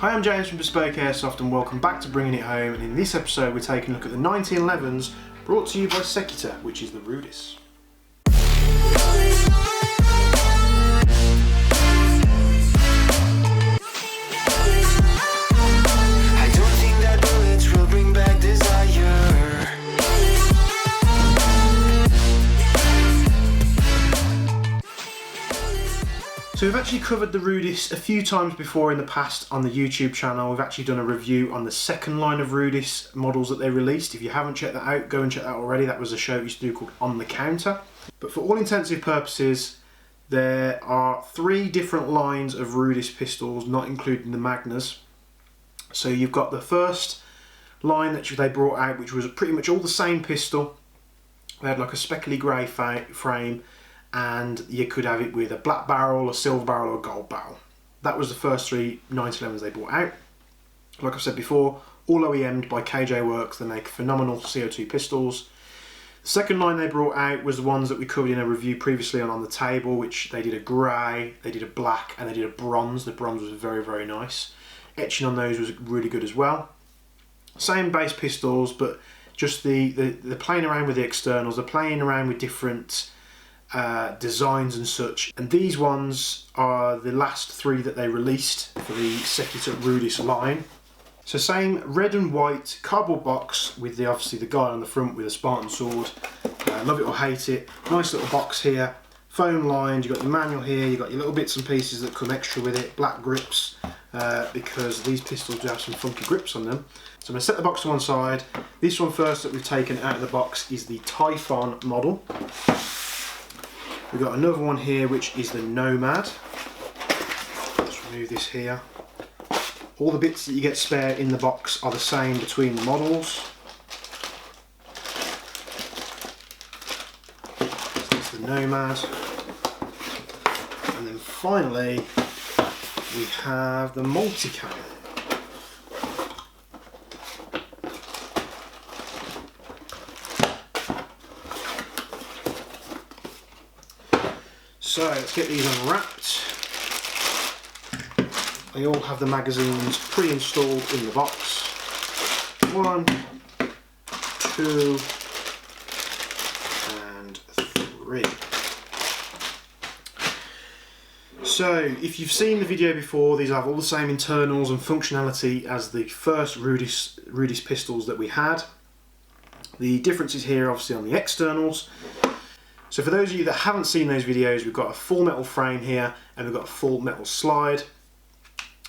Hi, I'm James from Bespoke Airsoft and welcome back to Bringing It Home, and in this episode we're taking a look at the 1911s brought to you by Secutor, which is the Rudis. So we've actually covered the Rudis a few times before in the past on the YouTube channel. We've actually done a review on the second line of Rudis models that they released. If you haven't checked that out, go and check that out already. That was a show we used to do called On the Counter. But for all intensive purposes, there are three different lines of Rudis pistols, not including the Magnas. So you've got the first line that they brought out, which was pretty much all the same pistol. They had like a speckly grey frame, and you could have it with a black barrel, a silver barrel or a gold barrel. That was the first three 1911s they brought out. Like I said before, all OEM'd by KJ Works. They make phenomenal CO2 pistols. The second line they brought out was the ones that we covered in a review previously on the table, which they did a grey, they did a black and they did a bronze. The bronze was very, very nice. Etching on those was really good as well. Same base pistols, but just the playing around with the externals, they're playing around with different designs and such, and these ones are the last three that they released for the Secutor Rudis line. So same red and white cardboard box with obviously the guy on the front with a Spartan sword. Love it or hate it. Nice little box here, foam lined. You've got your manual here, you've got your little bits and pieces that come extra with it, black grips, because these pistols do have some funky grips on them. So I'm going to set the box to one side. This one first that we've taken out of the box is the Typhon model. We've got another one here which is the Nomad. Let's remove this here. All the bits that you get spare in the box are the same between the models. So that's the Nomad. And then finally we have the Multicam. So let's get these unwrapped. They all have the magazines pre-installed in the box. 1, 2, and 3. So if you've seen the video before, these have all the same internals and functionality as the first Rudis pistols that we had. The difference is here obviously on the externals. So for those of you that haven't seen those videos, we've got a full metal frame here and we've got a full metal slide.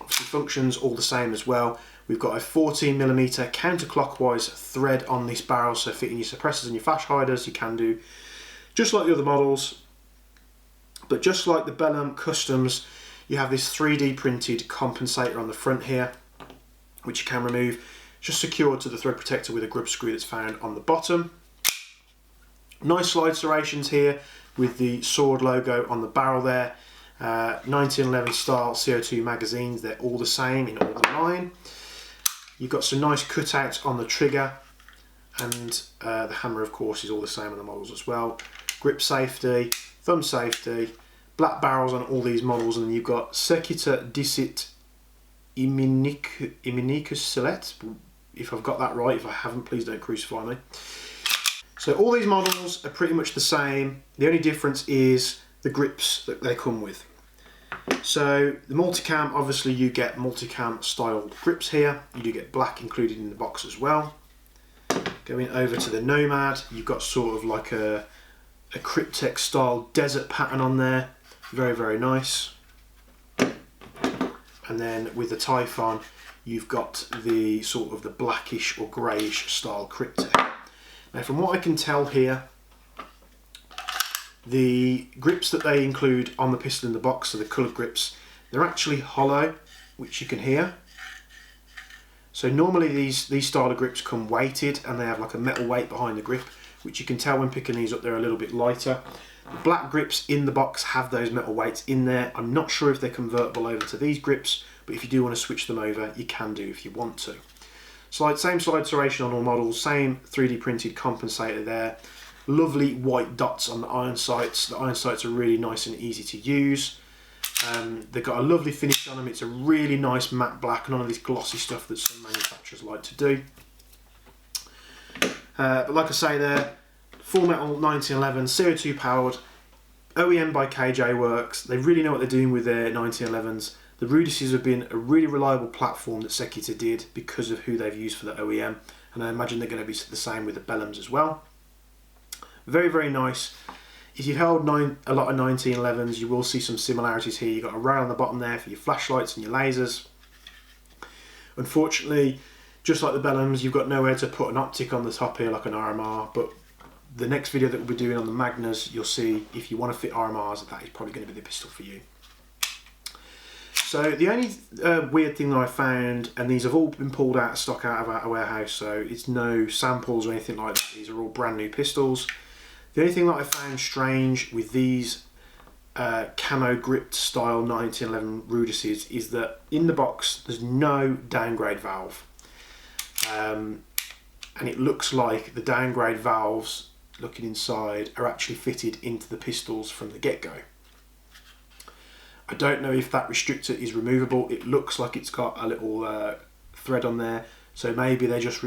Obviously functions all the same as well. We've got a 14mm counterclockwise thread on this barrel, so fitting your suppressors and your flash hiders you can do just like the other models. But just like the Bellum Customs, you have this 3D printed compensator on the front here, which you can remove, just secured to the thread protector with a grub screw that's found on the bottom. Nice slide serrations here with the sword logo on the barrel there. 1911 style CO2 magazines, they're all the same in all the line. You've got some nice cutouts on the trigger, and the hammer of course is all the same on the models as well. Grip safety, thumb safety, black barrels on all these models, and then you've got Secutor Dicit Iminicus Select, if I've got that right. If I haven't, please don't crucify me. So all these models are pretty much the same. The only difference is the grips that they come with. So the Multicam, obviously you get Multicam styled grips here. You do get black included in the box as well. Going over to the Nomad, you've got sort of like a Cryptek style desert pattern on there. Very, very nice. And then with the Typhon, you've got the sort of the blackish or greyish style Cryptek. Now from what I can tell here, the grips that they include on the pistol in the box, so the coloured grips, they're actually hollow, which you can hear. So normally these style of grips come weighted and they have like a metal weight behind the grip, which you can tell when picking these up, they're a little bit lighter. The black grips in the box have those metal weights in there. I'm not sure if they're convertible over to these grips, but if you do want to switch them over, you can do if you want to. Same slide serration on all models, same 3D printed compensator there. Lovely white dots on the iron sights. The iron sights are really nice and easy to use. They've got a lovely finish on them. It's a really nice matte black, none of this glossy stuff that some manufacturers like to do. But like I say there, full metal 1911, CO2 powered, OEM by KJ Works. They really know what they're doing with their 1911s. The Rudists have been a really reliable platform that Secutor did because of who they've used for the OEM, and I imagine they're going to be the same with the Bellums as well. Very, very nice. If you've held a lot of 1911s, you will see some similarities here. You've got a rail on the bottom there for your flashlights and your lasers. Unfortunately, just like the Bellums, you've got nowhere to put an optic on the top here like an RMR, but the next video that we'll be doing on the Magnas, you'll see if you want to fit RMRs, that is probably going to be the pistol for you. So the only weird thing that I found, and these have all been pulled out of stock out of our warehouse, so it's no samples or anything like that, these are all brand new pistols. The only thing that I found strange with these camo gripped style 1911 Rudists is that in the box there's no downgrade valve. And it looks like the downgrade valves, looking inside, are actually fitted into the pistols from the get-go. I don't know if that restrictor is removable. It looks like it's got a little thread on there, so maybe they're just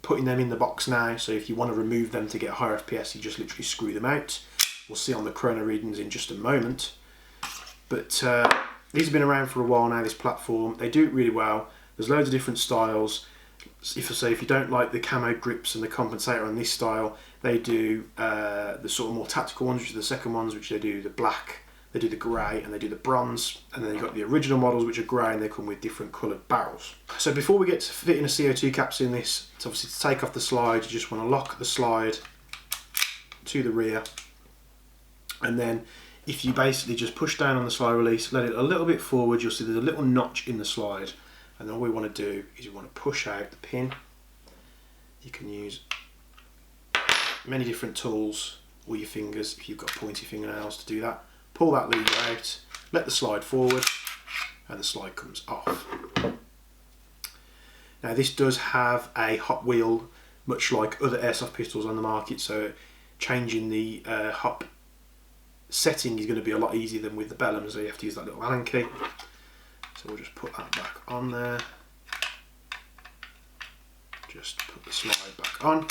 putting them in the box now, so if you want to remove them to get higher FPS, you just literally screw them out. We'll see on the chrono readings in just a moment. But these have been around for a while now, this platform. They do it really well. There's loads of different styles. If you don't like the camo grips and the compensator on this style, they do the sort of more tactical ones, which are the second ones, which they do the black, they do the grey, and they do the bronze, and then you've got the original models which are grey and they come with different coloured barrels. So before we get to fitting a CO2 capsule in this, it's obviously to take off the slide, you just want to lock the slide to the rear, and then if you basically just push down on the slide release, let it a little bit forward, you'll see there's a little notch in the slide, and then all we want to do is you want to push out the pin. You can use many different tools, or your fingers if you've got pointy fingernails to do that. Pull that lever out, let the slide forward, and the slide comes off. Now this does have a hop wheel, much like other airsoft pistols on the market, so changing the hop setting is going to be a lot easier than with the Bellums, so you have to use that little Allen key. So we'll just put that back on there. Just put the slide back on.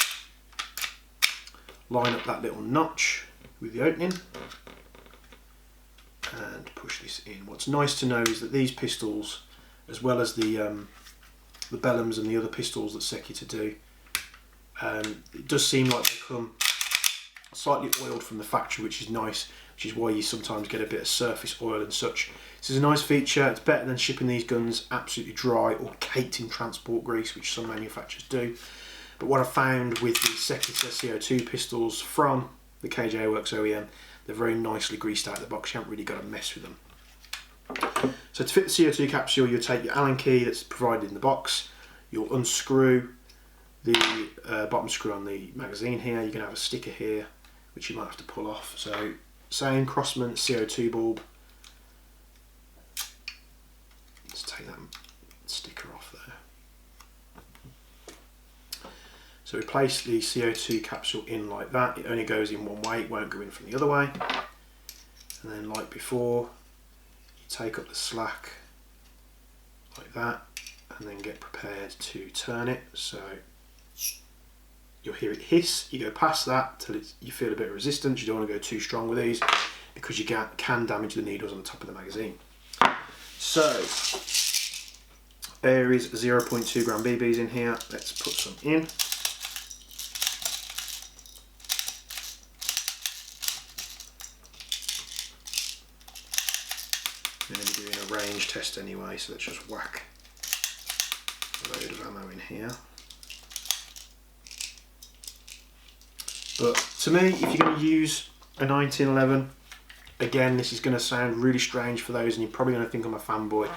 Line up that little notch with the opening. And push this in. What's nice to know is that these pistols, as well as the Bellums and the other pistols that Secutor do, it does seem like they come slightly oiled from the factory, which is nice, which is why you sometimes get a bit of surface oil and such. This is a nice feature. It's better than shipping these guns absolutely dry or caked in transport grease, which some manufacturers do. But what I found with the Secutor CO2 pistols from the KJ Works OEM, they're very nicely greased out of the box. You haven't really got to mess with them. So to fit the CO2 capsule, you'll take your Allen key that's provided in the box. You'll unscrew the bottom screw on the magazine here. You're going to have a sticker here, which you might have to pull off. So same Crossman CO2 bulb. Let's take that sticker off there. So we place the CO2 capsule in like that. It only goes in one way, it won't go in from the other way. And then like before, you take up the slack like that and then get prepared to turn it. So you'll hear it hiss, you go past that till you feel a bit of resistance. You don't want to go too strong with these because you can damage the needles on the top of the magazine. So there is 0.2 gram BBs in here. Let's put some in. We're going to be doing a range test anyway, so let's just whack a load of ammo in here. But to me, if you're going to use a 1911, again, this is going to sound really strange for those, and you're probably going to think I'm a fanboy,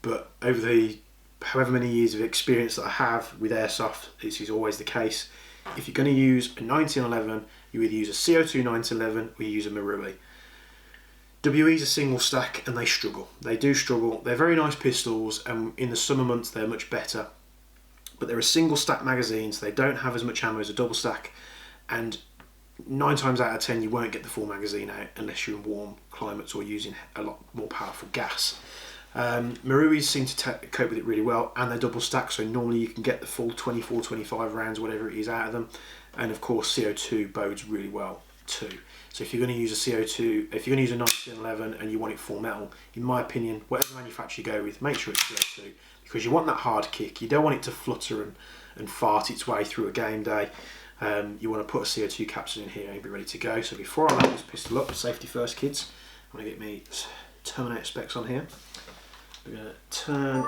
but over the however many years of experience that I have with airsoft, this is always the case. If you're going to use a 1911, you either use a CO2 1911 or you use a Marui. WE's a single stack and they struggle. They do struggle. They're very nice pistols, and in the summer months they're much better. But they're a single stack magazines. They don't have as much ammo as a double stack, and 9 times out of 10 you won't get the full magazine out unless you're in warm climates or using a lot more powerful gas. Maruis seem to cope with it really well, and they're double stacked, so normally you can get the full 24, 25 rounds, whatever it is, out of them. And of course CO2 bodes really well too. So if you're going to use a CO2, if you're going to use a 1911 and you want it full metal, in my opinion, whatever manufacturer you go with, make sure it's CO2, because you want that hard kick. You don't want it to flutter and fart its way through a game day. You want to put a CO2 capsule in here and be ready to go. So before I load this pistol up, safety first kids, I'm going to get me Terminator specs on here. We're going to turn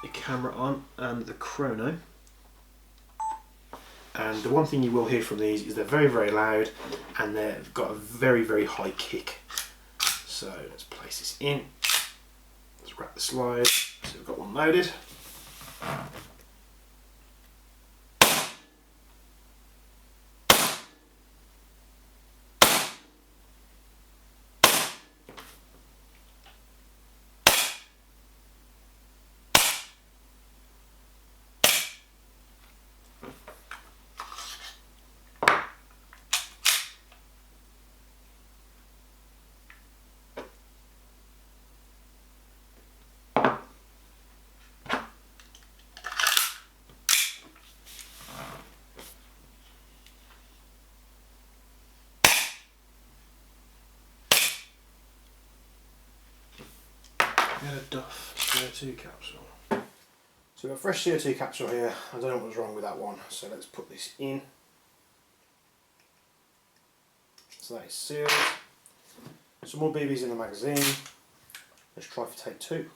the camera on and the chrono. And the one thing you will hear from these is they're very, very loud, and they've got a very, very high kick. So let's place this in. Let's wrap the slide. So we've got one loaded. Get a Duff CO2 capsule. So we've got a fresh CO2 capsule here. I don't know what was wrong with that one, so let's put this in. So that is sealed. Some more BBs in the magazine. Let's try for take 2.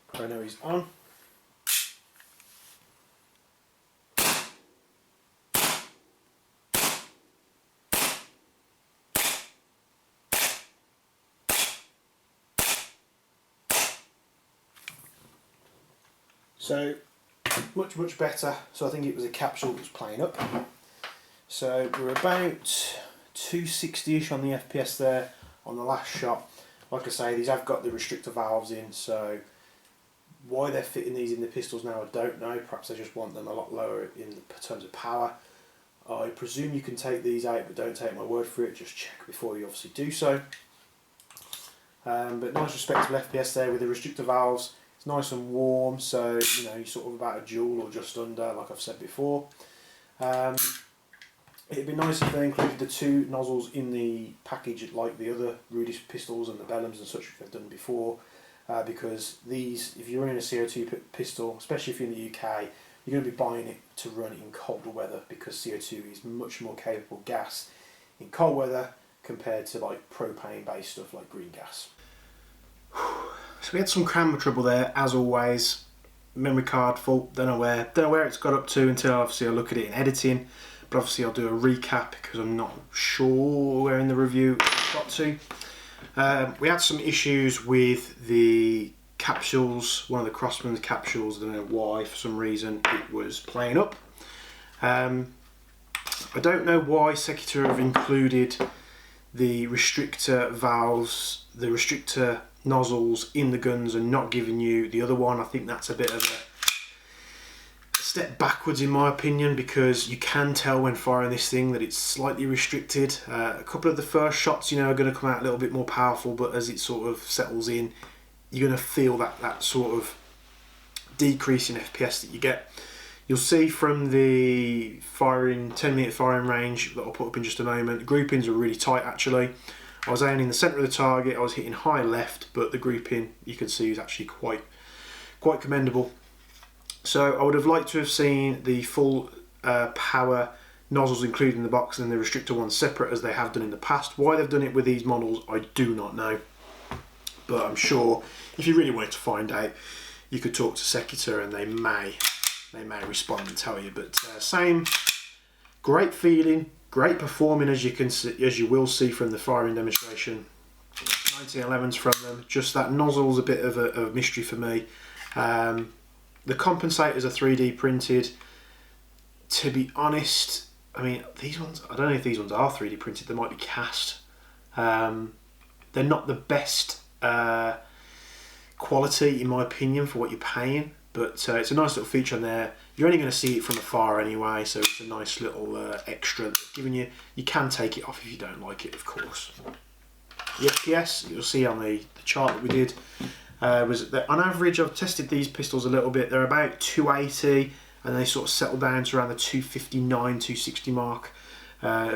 Chrono is on. So much better. So I think it was a capsule that was playing up. So we're about 260ish on the FPS there on the last shot. Like I say, these have got the restrictor valves in, so why they're fitting these in the pistols now I don't know. Perhaps they just want them a lot lower in terms of power. I presume you can take these out, but don't take my word for it, just check before you obviously do so. But nice respectable FPS there with the restrictor valves. Nice and warm, so you know, you're sort of about a joule or just under, like I've said before. It'd be nice if they included the 2 nozzles in the package like the other Rudist pistols and the Bellums and such they've done before, because these, if you're running a CO2 pistol, especially if you're in the UK, you're going to be buying it to run in colder weather, because CO2 is much more capable gas in cold weather compared to like propane based stuff like green gas. So we had some camera trouble there, as always. Memory card fault, don't know where it's got up to until obviously I look at it in editing. But obviously I'll do a recap because I'm not sure where in the review it got to. We had some issues with the capsules, one of the Crossman's capsules. I don't know why, for some reason it was playing up. I don't know why Secutor have included the restrictor valves, the restrictor nozzles in the guns and not giving you the other one. I think that's a bit of a step backwards in my opinion, because you can tell when firing this thing that it's slightly restricted. A couple of the first shots, you know, are going to come out a little bit more powerful, but as it sort of settles in, you're going to feel that sort of decrease in FPS that you get. You'll see from the firing 10-meter firing range that I'll put up in just a moment, the groupings are really tight actually. I was aiming in the centre of the target, I was hitting high left, but the grouping you can see is actually quite commendable. So I would have liked to have seen the full power nozzles included in the box and the restrictor ones separate as they have done in the past. Why they've done it with these models I do not know, but I'm sure if you really wanted to find out you could talk to Secutor and they may respond and tell you. But same great feeling, great performing, as you can see, as you will see from the firing demonstration. 1911s from them. Just that nozzle's a bit of a mystery for me. The compensators are 3D printed. To be honest, I mean, these ones, I don't know if these ones are 3D printed, they might be cast. They're not the best quality in my opinion for what you're paying, but it's a nice little feature on there. You're only going to see it from afar anyway, so it's a nice little extra giving you. You can take it off if you don't like it, of course. The FPS, you'll see on the chart that we did, was that on average, I've tested these pistols a little bit, they're about 280 and they sort of settle down to around the 259, 260 mark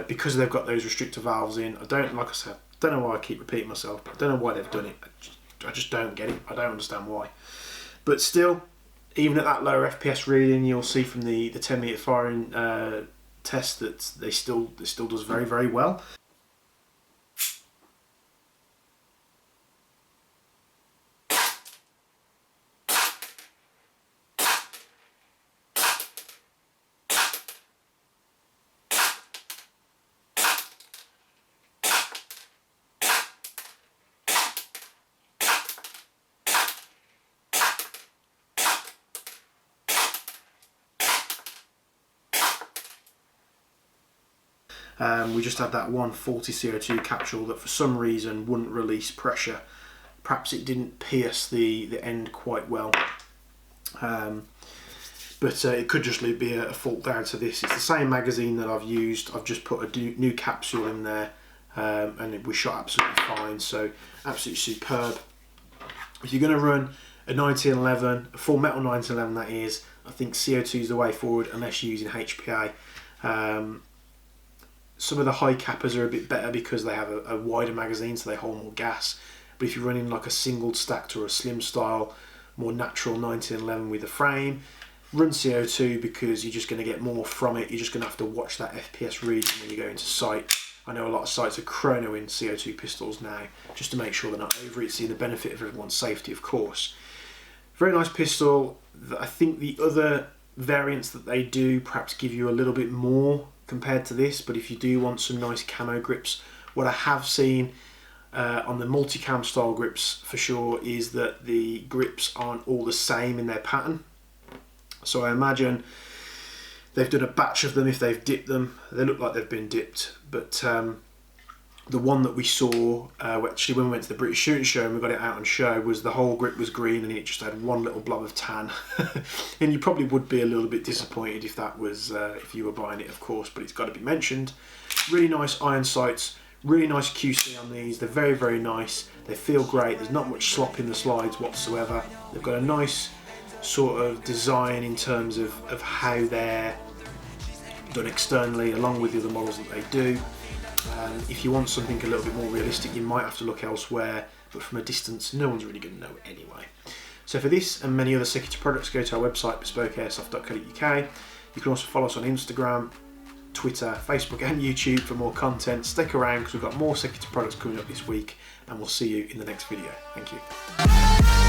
because they've got those restrictor valves in. Like I said, don't know why I keep repeating myself, but I don't know why they've done it. I just don't get it. I don't understand why. But still, even at that lower FPS reading, you'll see from the 10 meter firing test that it still does very, very well. We just had that 140 CO2 capsule that for some reason wouldn't release pressure. Perhaps it didn't pierce the end quite well. But it could just be a fault down to this. It's the same magazine that I've used. I've just put a new capsule in there and it was shot absolutely fine. So absolutely superb. If you're going to run a 1911, a full metal 1911 that is, I think CO2 is the way forward unless you're using HPA. Some of the high cappers are a bit better because they have a wider magazine, so they hold more gas. But if you're running like a single stacked or a slim style, more natural 1911 with a frame, run CO2 because you're just going to get more from it. You're just going to have to watch that FPS reading when you go into sight. I know a lot of sites are chronoing CO2 pistols now just to make sure they're not over it, seeing the benefit of everyone's safety, of course. Very nice pistol. I think the other variants that they do perhaps give you a little bit more compared to this, but if you do want some nice camo grips, what I have seen on the Multicam style grips for sure is that the grips aren't all the same in their pattern. So I imagine they've done a batch of them. If they've dipped them, they look like they've been dipped, but the one that we saw actually when we went to the British Shooting Show and we got it out on show was the whole grip was green and it just had one little blob of tan. And you probably would be a little bit disappointed if that was if you were buying it, of course, but it's got to be mentioned. Really nice iron sights, really nice QC on these. They're very, very nice. They feel great. There's not much slop in the slides whatsoever. They've got a nice sort of design in terms of how they're done externally along with the other models that they do. If you want something a little bit more realistic, you might have to look elsewhere, but from a distance, no one's really going to know anyway. So for this and many other Secutor products, go to our website, bespokeairsoft.co.uk. You can also follow us on Instagram, Twitter, Facebook and YouTube for more content. Stick around because we've got more Secutor products coming up this week, and we'll see you in the next video. Thank you.